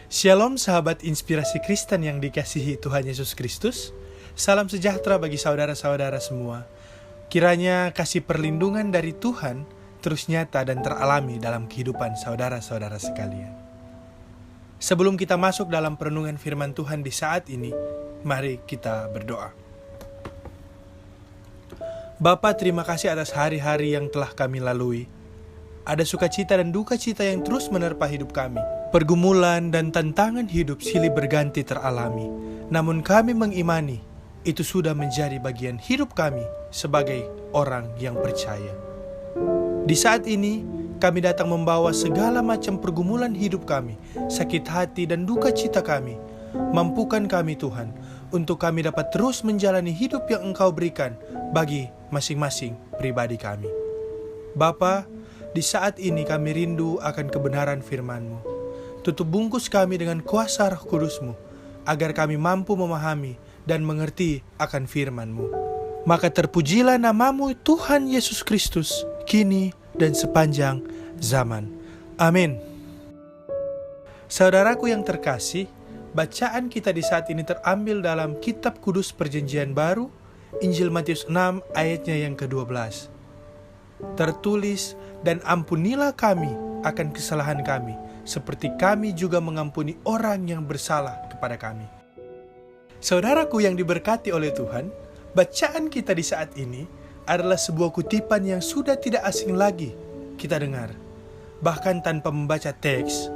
Shalom sahabat inspirasi Kristen yang dikasihi Tuhan Yesus Kristus. Salam sejahtera bagi saudara-saudara semua. Kiranya kasih perlindungan dari Tuhan terus nyata dan teralami dalam kehidupan saudara-saudara sekalian. Sebelum kita masuk dalam perenungan firman Tuhan di saat ini, mari kita berdoa. Bapa, terima kasih atas hari-hari yang telah kami lalui. Ada sukacita dan duka cita yang terus menerpa hidup kami. Pergumulan dan tantangan hidup silih berganti teralami. Namun kami mengimani, itu sudah menjadi bagian hidup kami sebagai orang yang percaya. Di saat ini, kami datang membawa segala macam pergumulan hidup kami, sakit hati dan duka cita kami. Mampukan kami Tuhan, untuk kami dapat terus menjalani hidup yang Engkau berikan bagi masing-masing pribadi kami. Bapa, di saat ini kami rindu akan kebenaran firman-Mu. Tutup bungkus kami dengan kuasa Roh Kudus-Mu, agar kami mampu memahami dan mengerti akan firman-Mu. Maka terpujilah nama-Mu Tuhan Yesus Kristus, kini dan sepanjang zaman. Amin. Saudaraku yang terkasih, bacaan kita di saat ini terambil dalam Kitab Kudus Perjanjian Baru, Injil Matius 6 ayatnya yang ke-12. Tertulis, dan ampunilah kami akan kesalahan kami, seperti kami juga mengampuni orang yang bersalah kepada kami. Saudaraku yang diberkati oleh Tuhan, bacaan kita di saat ini adalah sebuah kutipan yang sudah tidak asing lagi kita dengar. Bahkan tanpa membaca teks,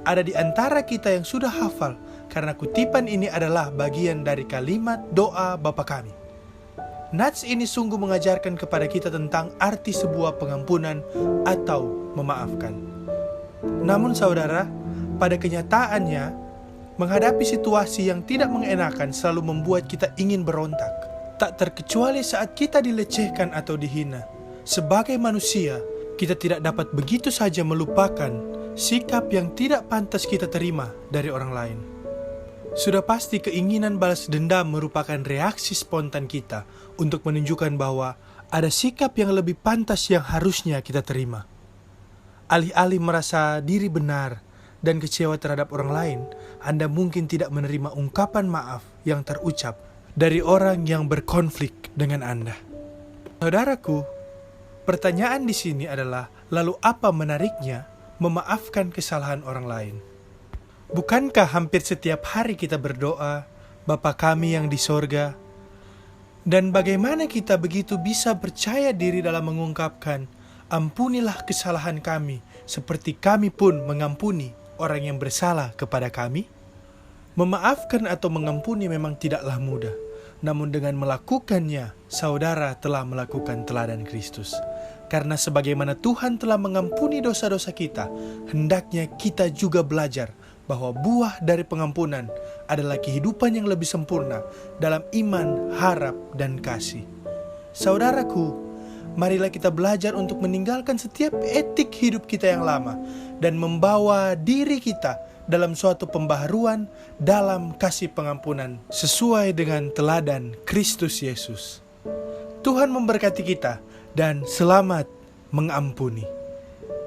ada di antara kita yang sudah hafal, karena kutipan ini adalah bagian dari kalimat doa Bapa kami. Nats ini sungguh mengajarkan kepada kita tentang arti sebuah pengampunan atau memaafkan. Namun saudara, pada kenyataannya, menghadapi situasi yang tidak mengenakan selalu membuat kita ingin berontak. Tak terkecuali saat kita dilecehkan atau dihina. Sebagai manusia, kita tidak dapat begitu saja melupakan sikap yang tidak pantas kita terima dari orang lain. Sudah pasti keinginan balas dendam merupakan reaksi spontan kita untuk menunjukkan bahwa ada sikap yang lebih pantas yang harusnya kita terima. Alih-alih merasa diri benar dan kecewa terhadap orang lain, Anda mungkin tidak menerima ungkapan maaf yang terucap dari orang yang berkonflik dengan Anda. Saudaraku, pertanyaan di sini adalah, lalu apa menariknya memaafkan kesalahan orang lain? Bukankah hampir setiap hari kita berdoa, Bapa kami yang di sorga? Dan bagaimana kita begitu bisa percaya diri dalam mengungkapkan, ampunilah kesalahan kami, seperti kami pun mengampuni orang yang bersalah kepada kami? Memaafkan atau mengampuni memang tidaklah mudah. Namun dengan melakukannya, saudara telah melakukan teladan Kristus. Karena sebagaimana Tuhan telah mengampuni dosa-dosa kita, hendaknya kita juga belajar bahwa buah dari pengampunan adalah kehidupan yang lebih sempurna dalam iman, harap, dan kasih. Saudaraku, marilah kita belajar untuk meninggalkan setiap etik hidup kita yang lama dan membawa diri kita dalam suatu pembaharuan dalam kasih pengampunan sesuai dengan teladan Kristus Yesus. Tuhan memberkati kita dan selamat mengampuni.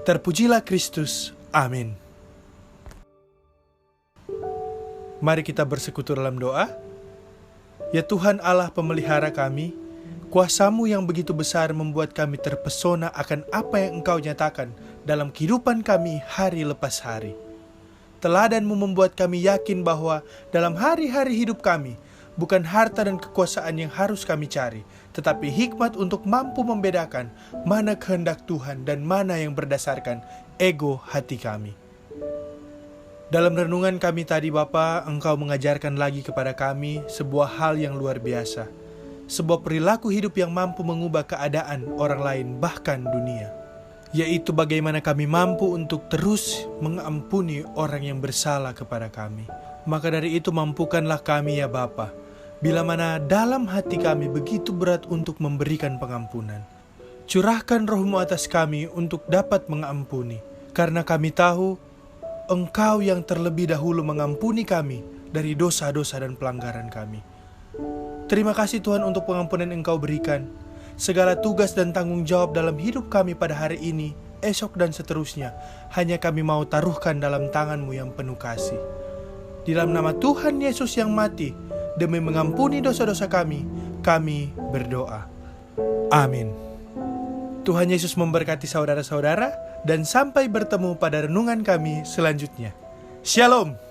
Terpujilah Kristus. Amin. Mari kita bersekutu dalam doa. Ya Tuhan Allah pemelihara kami, kuasa-Mu yang begitu besar membuat kami terpesona akan apa yang Engkau nyatakan dalam kehidupan kami hari lepas hari. Teladan-Mu membuat kami yakin bahwa dalam hari-hari hidup kami, bukan harta dan kekuasaan yang harus kami cari, tetapi hikmat untuk mampu membedakan mana kehendak Tuhan dan mana yang berdasarkan ego hati kami. Dalam renungan kami tadi Bapa, Engkau mengajarkan lagi kepada kami sebuah hal yang luar biasa. Sebuah perilaku hidup yang mampu mengubah keadaan orang lain bahkan dunia. Yaitu bagaimana kami mampu untuk terus mengampuni orang yang bersalah kepada kami. Maka dari itu mampukanlah kami ya Bapa, bila mana dalam hati kami begitu berat untuk memberikan pengampunan. Curahkan Roh-Mu atas kami untuk dapat mengampuni. Karena kami tahu Engkau yang terlebih dahulu mengampuni kami dari dosa-dosa dan pelanggaran kami. Terima kasih Tuhan untuk pengampunan Engkau berikan. Segala tugas dan tanggung jawab dalam hidup kami pada hari ini, esok dan seterusnya, hanya kami mau taruhkan dalam tangan-Mu yang penuh kasih. Di dalam nama Tuhan Yesus yang mati demi mengampuni dosa-dosa kami berdoa. Amin. Tuhan Yesus memberkati saudara-saudara, dan sampai bertemu pada renungan kami selanjutnya. Shalom.